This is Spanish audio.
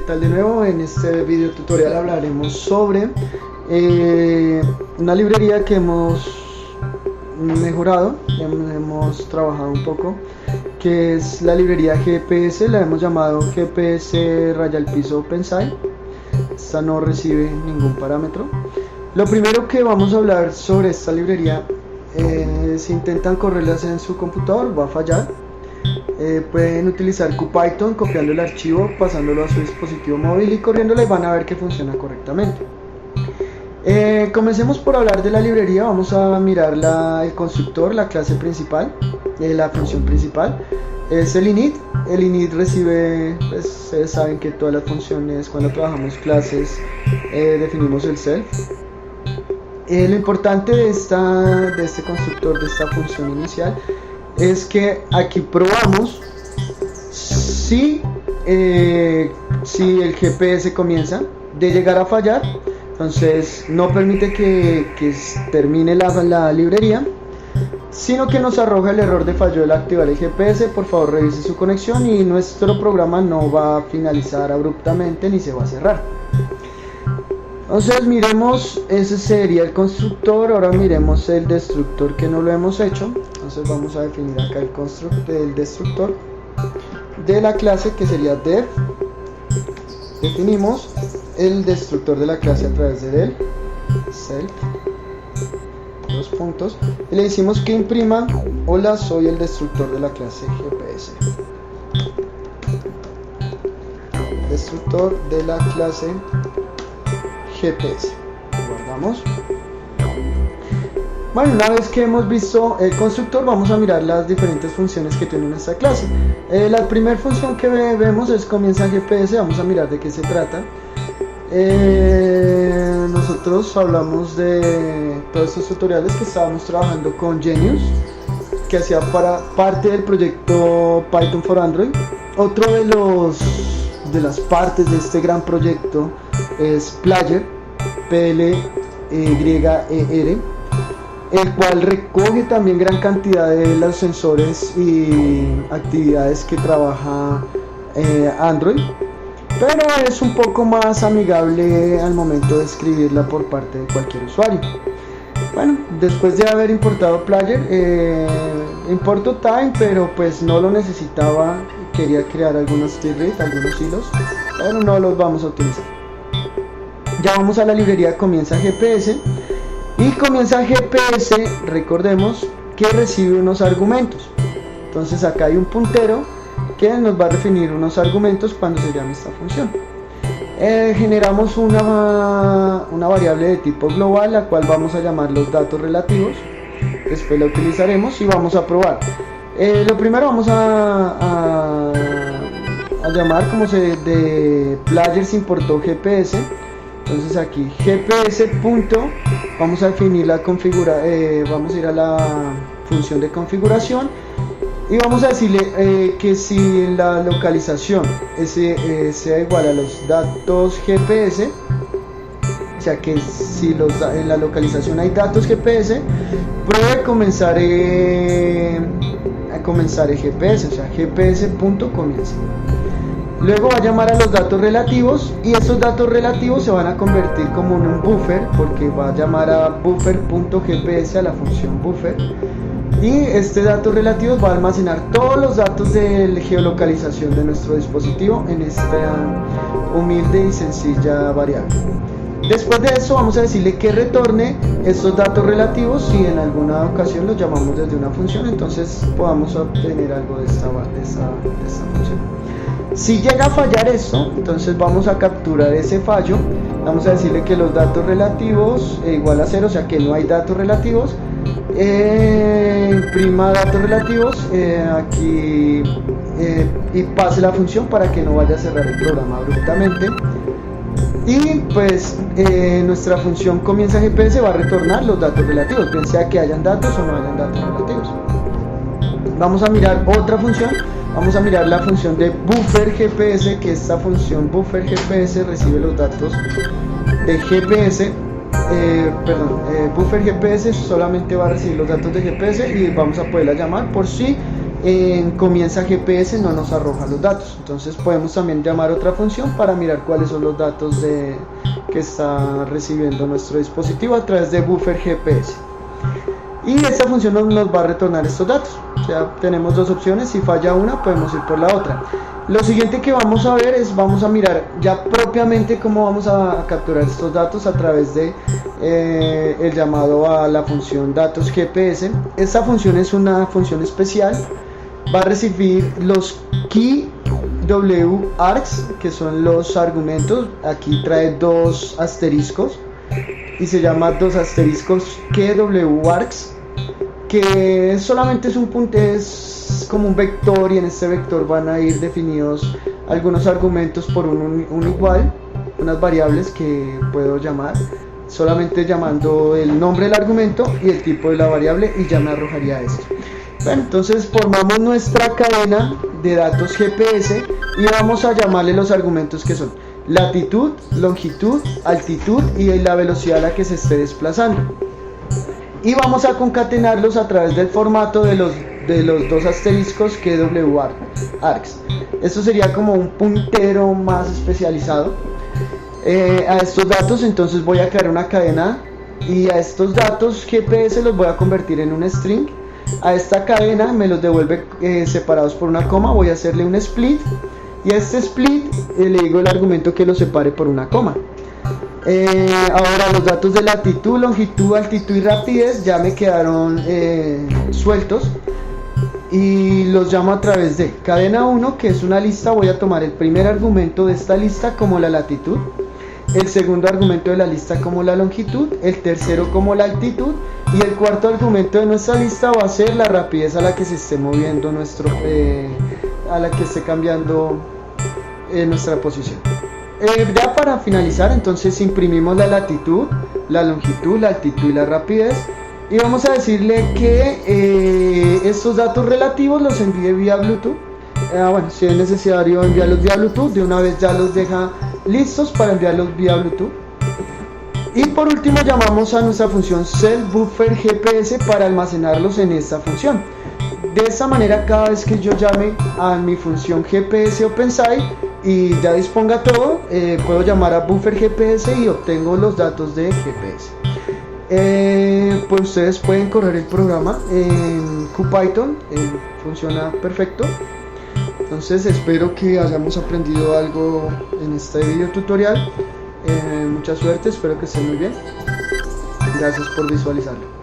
tal de nuevo? En este video tutorial hablaremos sobre una librería que hemos mejorado, hemos trabajado un poco, que es la librería GPS. La hemos llamado GPS _ OpenSci. Esta no recibe ningún parámetro. Lo primero que vamos a hablar sobre esta librería, si intentan correrlas en su computador va a fallar. Pueden utilizar CuPython copiando el archivo, pasándolo a su dispositivo móvil y corriéndola, y van a ver que funciona correctamente. Comencemos por hablar de la librería. Vamos a mirar el constructor, la clase principal, la función principal es el init. El init recibe, pues ustedes saben que todas las funciones, cuando trabajamos clases, definimos el self. Lo importante de este constructor, de esta función inicial, es que aquí probamos si el GPS comienza de llegar a fallar. Entonces no permite que termine la librería, sino que nos arroja el error de fallo al activar el GPS. Por favor, revise su conexión, y nuestro programa no va a finalizar abruptamente ni se va a cerrar. Entonces miremos, ese sería el constructor. Ahora miremos el destructor, que no lo hemos hecho. Entonces vamos a definir acá el destructor de la clase, que sería def. Definimos el destructor de la clase a través de del self, dos puntos, y le decimos que imprima: hola, soy el destructor de la clase GPS. Destructor de la clase GPS. Guardamos. Bueno, una vez que hemos visto el constructor, vamos a mirar las diferentes funciones que tiene nuestra clase. La primera función que vemos es comienza GPS. Vamos a mirar de qué se trata. Nosotros hablamos de todos estos tutoriales que estábamos trabajando con Genius, que hacía parte del proyecto Python for Android. Otro de las partes de este gran proyecto es Player, P-L-Y-E-R, el cual recoge también gran cantidad de los sensores y actividades que trabaja Android, pero es un poco más amigable al momento de escribirla por parte de cualquier usuario. Bueno, después de haber importado Player, importó Time, pero pues no lo necesitaba. Quería crear algunos TreeRead, algunos hilos, pero no los vamos a utilizar. Ya vamos a la librería comienza GPS. Y comienza GPS, recordemos que recibe unos argumentos. Entonces acá hay un puntero que nos va a definir unos argumentos cuando se llame esta función. Generamos una variable de tipo global, la cual vamos a llamar los datos relativos. Después la utilizaremos y vamos a probar. Lo primero vamos a llamar como de Player se importó GPS. Entonces aquí GPS punto, vamos a definir vamos a ir a la función de configuración y vamos a decirle que si en la localización sea igual a los datos GPS, o sea que si en la localización hay datos GPS, puede comenzar el GPS, o sea GPS.comienza. Luego va a llamar a los datos relativos, y esos datos relativos se van a convertir como en un buffer, porque va a llamar a buffer.gps, a la función buffer, y este dato relativo va a almacenar todos los datos de geolocalización de nuestro dispositivo en esta humilde y sencilla variable. Después de eso vamos a decirle que retorne estos datos relativos si en alguna ocasión los llamamos desde una función, entonces podamos obtener algo de esta función. Si llega a fallar esto, entonces vamos a capturar ese fallo. Vamos a decirle que los datos relativos igual a 0, o sea que no hay datos relativos. Imprima datos relativos aquí y pase la función para que no vaya a cerrar el programa abruptamente. Y pues nuestra función comienza GPS va a retornar los datos relativos, bien sea que hayan datos o no hayan datos relativos. Vamos a mirar otra función. Vamos a mirar la función de buffer GPS, que esta función buffer GPS recibe los datos de GPS. Buffer GPS solamente va a recibir los datos de GPS y vamos a poderla llamar por si comienza GPS no nos arroja los datos. Entonces podemos también llamar otra función para mirar cuáles son los datos que está recibiendo nuestro dispositivo a través de buffer GPS. Y esta función nos va a retornar estos datos. O sea, tenemos dos opciones, si falla una podemos ir por la otra. Lo siguiente que vamos a ver es, vamos a mirar ya propiamente cómo vamos a capturar estos datos a través de el llamado a la función datos GPS. Esta función es una función especial, va a recibir los key WARGs, que son los argumentos. Aquí trae dos asteriscos y se llama dos asteriscos KWARGs, que solamente es un punto, es como un vector, y en este vector van a ir definidos algunos argumentos por un igual, unas variables que puedo llamar solamente llamando el nombre del argumento y el tipo de la variable, y ya me arrojaría esto. Bueno, entonces formamos nuestra cadena de datos GPS y vamos a llamarle los argumentos que son latitud, longitud, altitud y la velocidad a la que se esté desplazando. Y vamos a concatenarlos a través del formato de los dos asteriscos KWARGs. Esto sería como un puntero más especializado a estos datos. Entonces voy a crear una cadena y a estos datos GPS los voy a convertir en un string. A esta cadena me los devuelve separados por una coma. Voy a hacerle un split, y a este split le digo el argumento que lo separe por una coma. Ahora los datos de latitud, longitud, altitud y rapidez ya me quedaron sueltos, y los llamo a través de cadena 1, que es una lista. Voy a tomar el primer argumento de esta lista como la latitud, el segundo argumento de la lista como la longitud, el tercero como la altitud, y el cuarto argumento de nuestra lista va a ser la rapidez a la que se esté moviendo a la que esté cambiando nuestra posición. Ya para finalizar, entonces imprimimos la latitud, la longitud, la altitud y la rapidez, y vamos a decirle que estos datos relativos los envíe vía Bluetooth. Bueno, si es necesario enviarlos vía Bluetooth, de una vez ya los deja listos para enviarlos vía Bluetooth. Y por último llamamos a nuestra función setBufferGPS para almacenarlos en esta función. De esta manera, cada vez que yo llame a mi función GPS OpenSite y ya disponga todo, puedo llamar a buffer GPS y obtengo los datos de GPS. Pues ustedes pueden correr el programa en CuPython, funciona perfecto. Entonces espero que hayamos aprendido algo en este video tutorial. Mucha suerte, espero que estén muy bien. Gracias por visualizarlo.